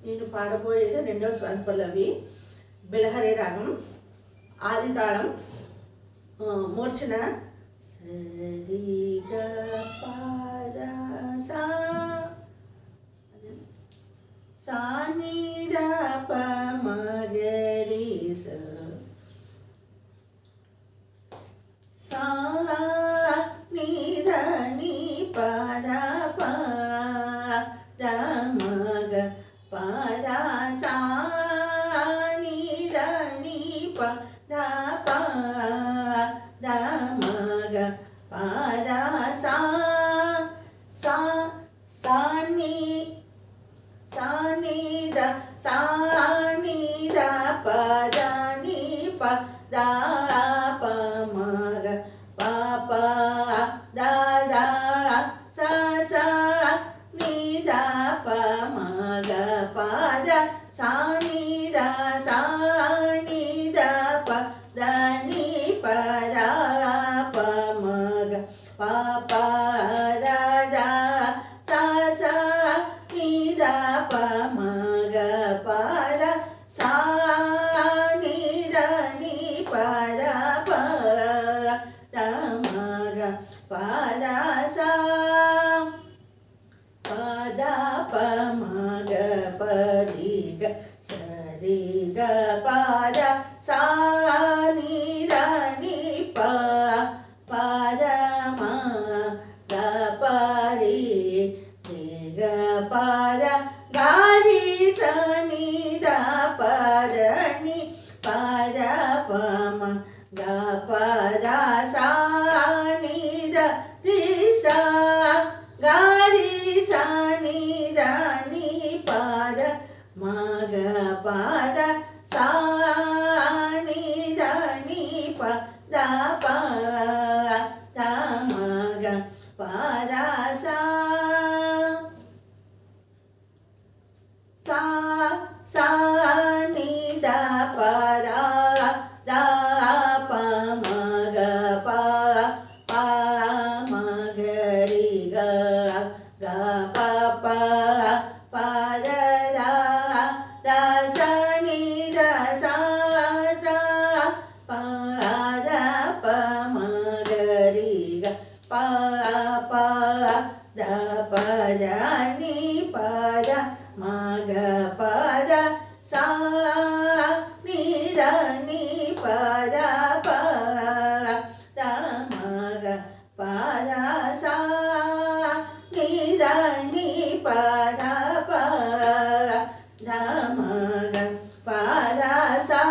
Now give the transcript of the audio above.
నేను పాడబోయేది రెండో స్వరపల్లవి. బిలహరి రాగం, ఆది తాళం, మూర్ఛన సరి గ పద సా సా ని ద ప మ గ రి స సా ని ద ని ప ద ప ద మ గ ప ద సా ని ద ని ప ద ప ద మ గ ప ద సా సా సా ని ద సా ని ద ప ద ని ప ద ప మ గ ప ప ద ద సా సా ని ద ప మ గ ప ద సా ని ద సా ని ద ప ద ని ప ద ప మ గ ప ప ద ద సా సా ని ద ప మ గ ప ద సా ని ద ని ప ద ప ద మ గ ప ద సా ప ద ప మ గ ప రి గ స రి గ ప ద సా ని ద ని ప ప ద మ గ ప రి రి గ ప ద గ రి స ని ద ప ద ని ప ద ప మ గ ప ద సా ని ద రి సా గ రి స ని ద ని ప ద మ గ ప ద సా ని ద ని ప ద ప ద మ గ ప ద సా సా సా ని ద ప ద ద ప మ గ ప ప మ గ రి గ గ ప ప ప ద ద ద స ని ద సా సా ప ద ప మ గ రి గ ప ప ద ప ద ని ప ద మ గ ప ద సా ని ద ని ప ద ప ద మ గ ప ద సా ని ద ని ప ద ప ద మ గ ప ద సా